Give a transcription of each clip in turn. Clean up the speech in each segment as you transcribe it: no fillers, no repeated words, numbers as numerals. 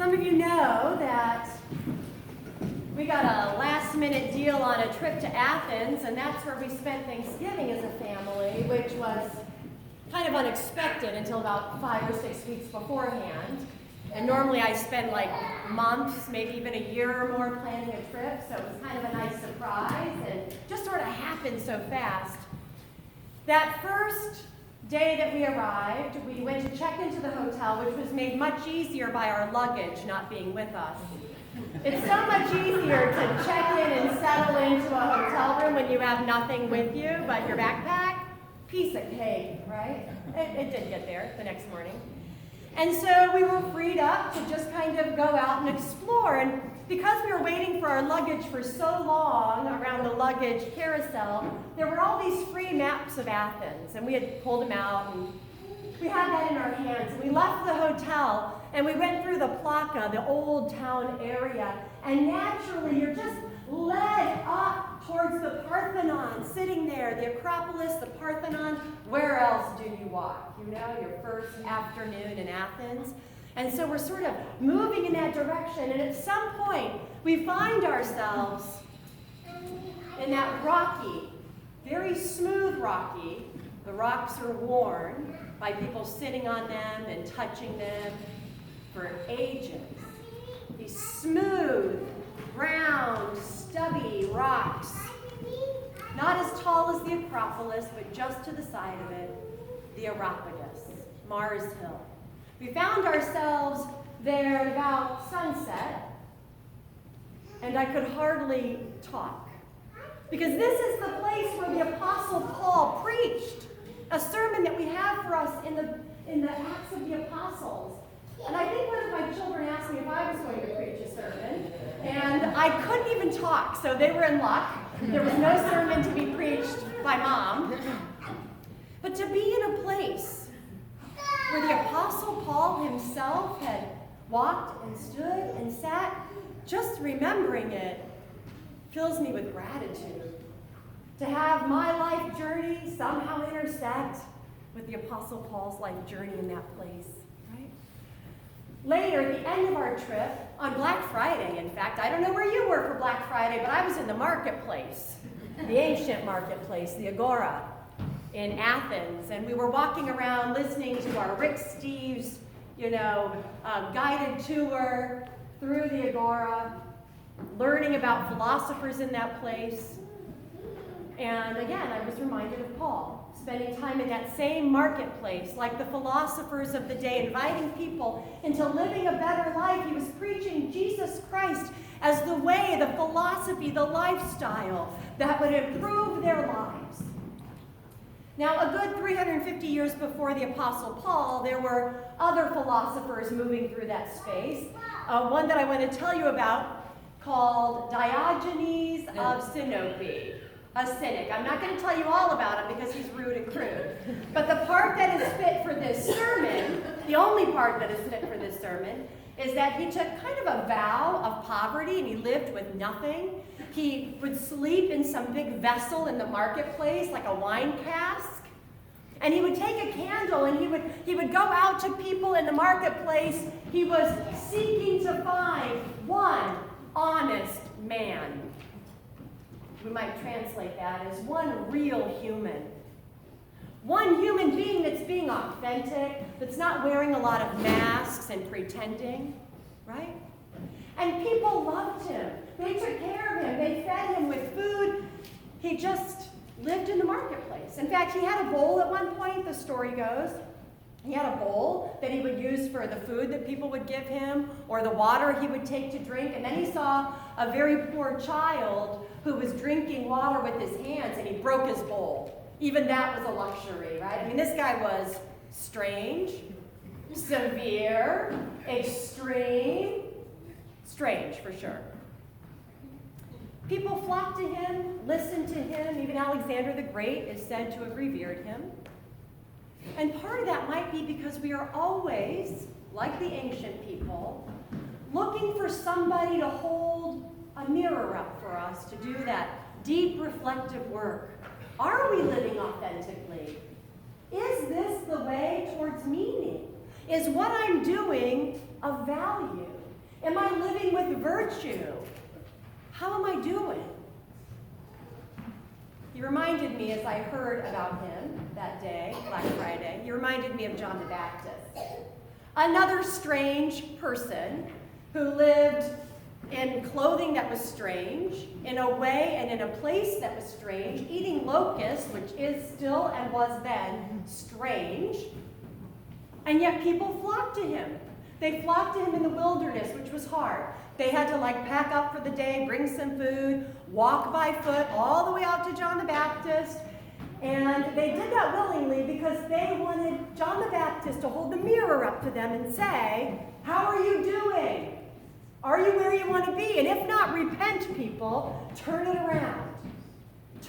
Some of you know that we got a last-minute deal on a trip to Athens, and that's where we spent Thanksgiving as a family, which was kind of unexpected until about 5 or 6 weeks beforehand. And normally I spend like months, maybe even a year or more planning a trip, so it was kind of a nice surprise, and just sort of happened so fast. That first day that we arrived, we went to check into the hotel, which was made much easier by our luggage not being with us. It's so much easier to check in and settle into a hotel room when you have nothing with you but your backpack. Piece of cake, right? It did get there the next morning. And so we were freed up to just kind of go out and explore. And because we were waiting for our luggage for so long around the luggage carousel, there were all these free maps of Athens. And we had pulled them out, and we had that in our hands. And we left the hotel, and we went through the Plaka, the old town area. And naturally, you're just led up towards the Parthenon, sitting there, the Acropolis, the Parthenon. Where else do you walk? You know, your first afternoon in Athens. And so we're sort of moving in that direction, and at some point, we find ourselves in that rocky, very smooth rocky. The rocks are worn by people sitting on them and touching them for ages. These smooth, round, stubby rocks, not as tall as the Acropolis, but just to the side of it, the Areopagus, Mars Hill. We found ourselves there at about sunset, and I could hardly talk, because this is the place where the Apostle Paul preached a sermon that we have for us in the Acts of the Apostles. And I think one of my children asked me if I was going to preach a sermon, and I couldn't even talk, so they were in luck. There was no sermon to be preached by Mom. But to be in a place where the Apostle Paul himself had walked and stood and sat, just remembering it fills me with gratitude. To have my life journey somehow intersect with the Apostle Paul's life journey in that place. Later, at the end of our trip, on Black Friday, in fact, I don't know where you were for Black Friday, but I was in the marketplace, the ancient marketplace, the Agora in Athens, and we were walking around listening to our Rick Steves, guided tour through the Agora, learning about philosophers in that place. And again, I was reminded of Paul, spending time in that same marketplace, like the philosophers of the day, inviting people into living a better life. He was preaching Jesus Christ as the way, the philosophy, the lifestyle that would improve their lives. Now, a good 350 years before the Apostle Paul, there were other philosophers moving through that space. One that I want to tell you about called Diogenes of Sinope. A cynic. I'm not going to tell you all about him because he's rude and crude. But the part that is fit for this sermon, the only part that is fit for this sermon, is that he took kind of a vow of poverty, and he lived with nothing. He would sleep in some big vessel in the marketplace, like a wine cask. And he would take a candle, and he would go out to people in the marketplace. He was seeking to find one honest man. We might translate that as one real human. One human being that's being authentic, that's not wearing a lot of masks and pretending, right? And people loved him. They took care of him. They fed him with food. He just lived in the marketplace. In fact, he had a bowl at one point, the story goes. He had a bowl that he would use for the food that people would give him, or the water he would take to drink. And then he saw a very poor child who was drinking water with his hands, and he broke his bowl. Even that was a luxury, right? I mean, this guy was strange, severe, extreme, strange for sure. People flocked to him, listened to him. Even Alexander the Great is said to have revered him. And part of that might be because we are always, like the ancient people, looking for somebody to hold a mirror up for us to do that deep reflective work. Are we living authentically? Is this the way towards meaning? Is what I'm doing of value? Am I living with virtue? How am I doing? He reminded me, as I heard about him that day, Black Friday, he reminded me of John the Baptist. Another strange person who lived in clothing that was strange, in a way and in a place that was strange, eating locusts, which is still and was then strange, and yet people flocked to him. They flocked to him in the wilderness, which was hard. They had to pack up for the day, bring some food, walk by foot all the way out to John the Baptist. And they did that willingly because they wanted John the Baptist to hold the mirror up to them and say, how are you doing? Are you where you want to be? And if not, repent, people. Turn it around.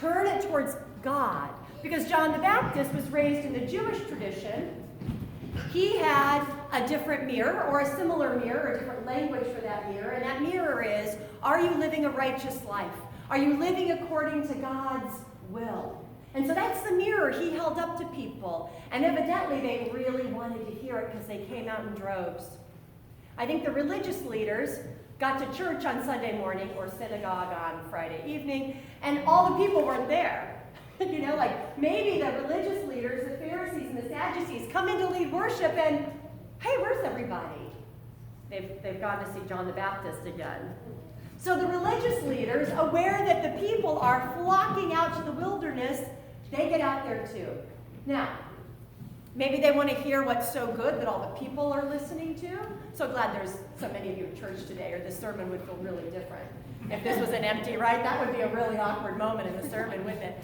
Turn it towards God. Because John the Baptist was raised in the Jewish tradition. He had a different mirror, or a similar mirror, a different language for that mirror. And that mirror is, are you living a righteous life? Are you living according to God's will? And so that's the mirror he held up to people. And evidently they really wanted to hear it because they came out in droves. I think the religious leaders got to church on Sunday morning or synagogue on Friday evening, and all the people weren't there. Maybe the religious leaders, the Pharisees and the Sadducees, come in to lead worship and, hey, where's everybody? They've gone to see John the Baptist again. So the religious leaders, aware that the people are flocking out to the wilderness, they get out there too. Now, maybe they want to hear what's so good that all the people are listening to. So glad there's so many of you at church today, or this sermon would feel really different. If this was an empty, right, that would be a really awkward moment in the sermon, wouldn't it?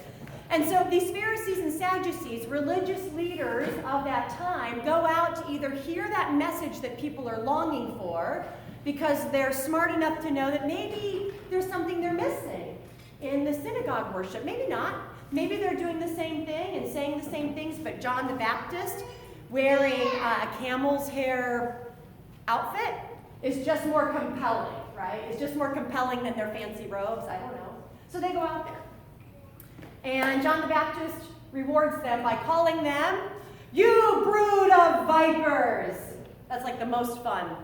And so these Pharisees and Sadducees, religious leaders of that time, go out to either hear that message that people are longing for, because they're smart enough to know that maybe there's something they're missing in the synagogue worship. Maybe not. Maybe they're doing the same thing and saying the same things, but John the Baptist wearing a camel's hair outfit is just more compelling, right? It's just more compelling than their fancy robes. I don't know. So they go out there. And John the Baptist rewards them by calling them, you brood of vipers. That's the most fun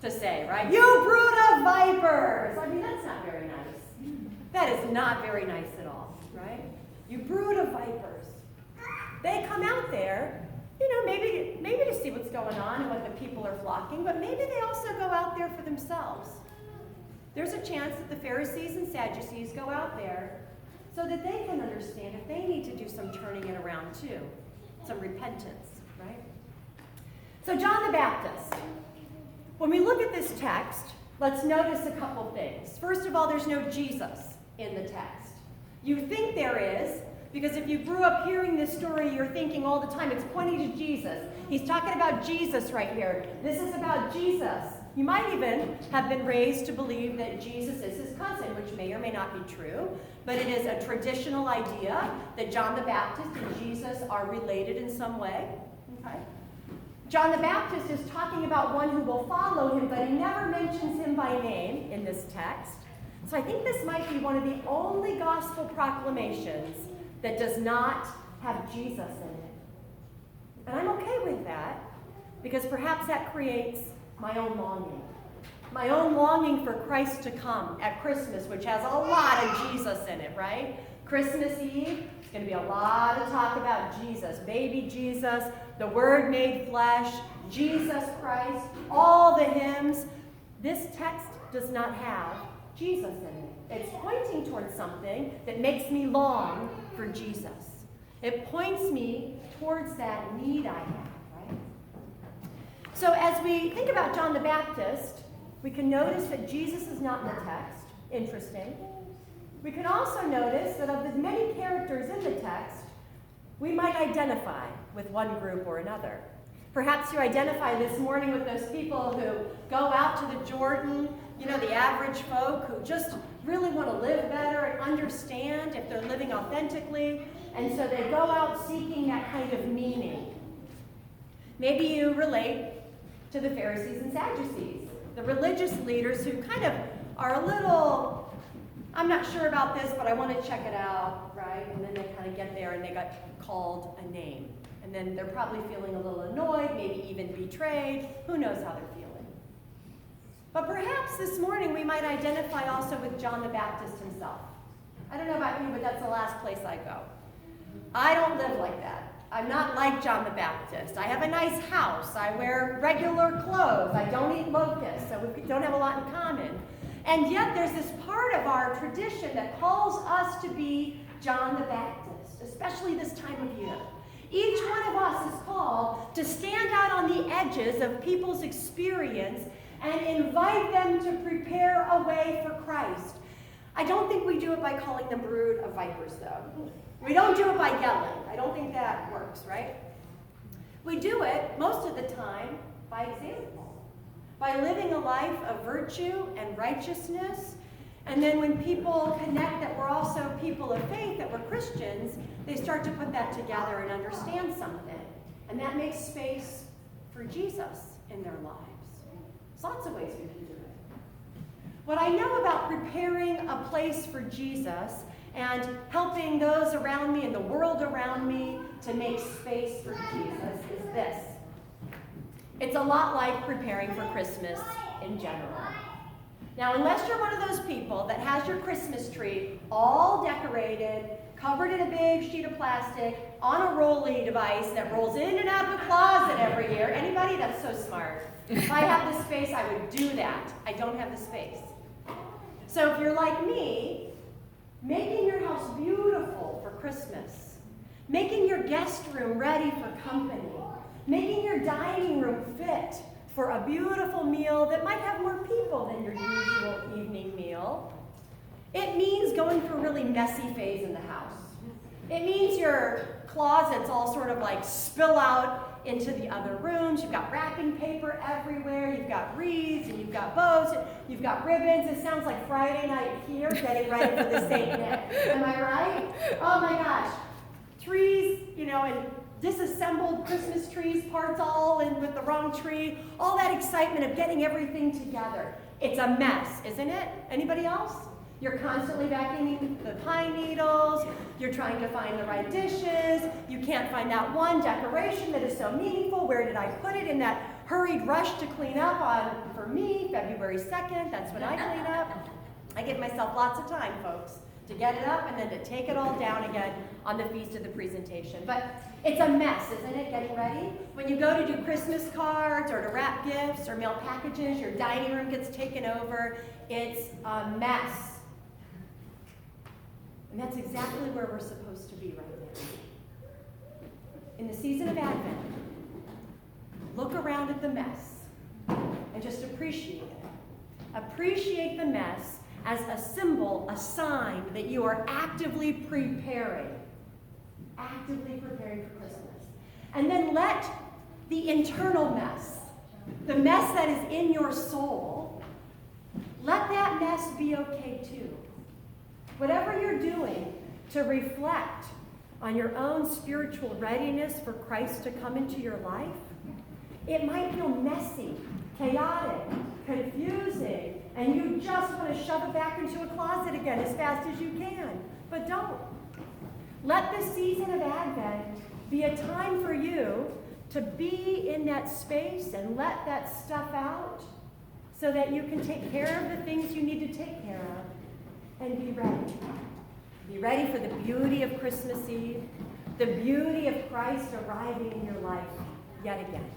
to say, right? You brood of vipers. I mean, that's not very nice. That is not very nice at all, right? You brood of vipers. They come out there, maybe to see what's going on and what the people are flocking, but maybe they also go out there for themselves. There's a chance that the Pharisees and Sadducees go out there so that they can understand if they need to do some turning it around too, some repentance, right? So John the Baptist, when we look at this text, let's notice a couple things. First of all, there's no Jesus in the text. You think there is, because if you grew up hearing this story, you're thinking all the time, it's pointing to Jesus. He's talking about Jesus right here. This is about Jesus. You might even have been raised to believe that Jesus is his cousin, which may or may not be true, but it is a traditional idea that John the Baptist and Jesus are related in some way. Okay? John the Baptist is talking about one who will follow him, but he never mentions him by name in this text. So I think this might be one of the only gospel proclamations that does not have Jesus in it. And I'm okay with that, because perhaps that creates my own longing. My own longing for Christ to come at Christmas, which has a lot of Jesus in it, right? Christmas Eve, it's going to be a lot of talk about Jesus, baby Jesus, the Word made flesh, Jesus Christ, all the hymns. This text does not have Jesus in it. It's pointing towards something that makes me long for Jesus. It points me towards that need I have, right? So as we think about John the Baptist, we can notice that Jesus is not in the text. Interesting. We can also notice that of the many characters in the text, we might identify with one group or another. Perhaps you identify this morning with those people who go out to the Jordan, the average folk who just really want to live better and understand if they're living authentically, and so they go out seeking that kind of meaning. Maybe you relate to the Pharisees and Sadducees, the religious leaders who kind of are a little, I'm not sure about this, but I want to check it out, right? And then they kind of get there and they got called a name. And then they're probably feeling a little annoyed, maybe even betrayed. Who knows how they're feeling? But perhaps this morning we might identify also with John the Baptist himself. I don't know about you, but that's the last place I go. I don't live like that. I'm not like John the Baptist. I have a nice house. I wear regular clothes. I don't eat locusts, so we don't have a lot in common. And yet there's this part of our tradition that calls us to be John the Baptist, especially this time of year. Each one of us is called to stand out on the edges of people's experience and invite them to prepare a way for Christ. I don't think we do it by calling them brood of vipers, though. We don't do it by yelling. I don't think that works, right? We do it, most of the time, by example, by living a life of virtue and righteousness. And then when people connect that we're also people of faith, that we're Christians, they start to put that together and understand something. And that makes space for Jesus in their lives. There's lots of ways we can do it. What I know about preparing a place for Jesus and helping those around me and the world around me to make space for Jesus is this. It's a lot like preparing for Christmas in general. Now, unless you're one of those people that has your Christmas tree all decorated, covered in a big sheet of plastic, on a rolly device that rolls in and out of the closet every year, anybody? That's so smart. If I had the space, I would do that. I don't have the space. So if you're like me, making your house beautiful for Christmas, making your guest room ready for company, making your dining room fit for a beautiful meal that might have more people than your usual evening meal, it means going through a really messy phase in the house. It means your closets all sort of like spill out into the other rooms. You've got wrapping paper everywhere. You've got wreaths and you've got bows. You've got ribbons. It sounds like Friday night here getting ready for the St. Nick. Am I right? Oh my gosh. Trees, and disassembled Christmas trees, parts all in with the wrong tree. All that excitement of getting everything together. It's a mess, isn't it? Anybody else? You're constantly vacuuming the pine needles. You're trying to find the right dishes. You can't find that one decoration that is so meaningful. Where did I put it in that hurried rush to clean up on, for me, February 2nd? That's when I clean up. I give myself lots of time, folks, to get it up and then to take it all down again on the feast of the presentation. But it's a mess, isn't it, getting ready? When you go to do Christmas cards or to wrap gifts or mail packages, your dining room gets taken over. It's a mess. And that's exactly where we're supposed to be right now. In the season of Advent, look around at the mess and just appreciate it. Appreciate the mess as a symbol, a sign that you are actively preparing for Christmas. And then let the internal mess, the mess that is in your soul, let that mess be okay too. Whatever you're doing to reflect on your own spiritual readiness for Christ to come into your life, it might feel messy, chaotic, confusing, and you just want to shove it back into a closet again as fast as you can. But don't. Let the season of Advent be a time for you to be in that space and let that stuff out so that you can take care of the things you need to take care of. And be ready. Be ready for the beauty of Christmas Eve, the beauty of Christ arriving in your life yet again.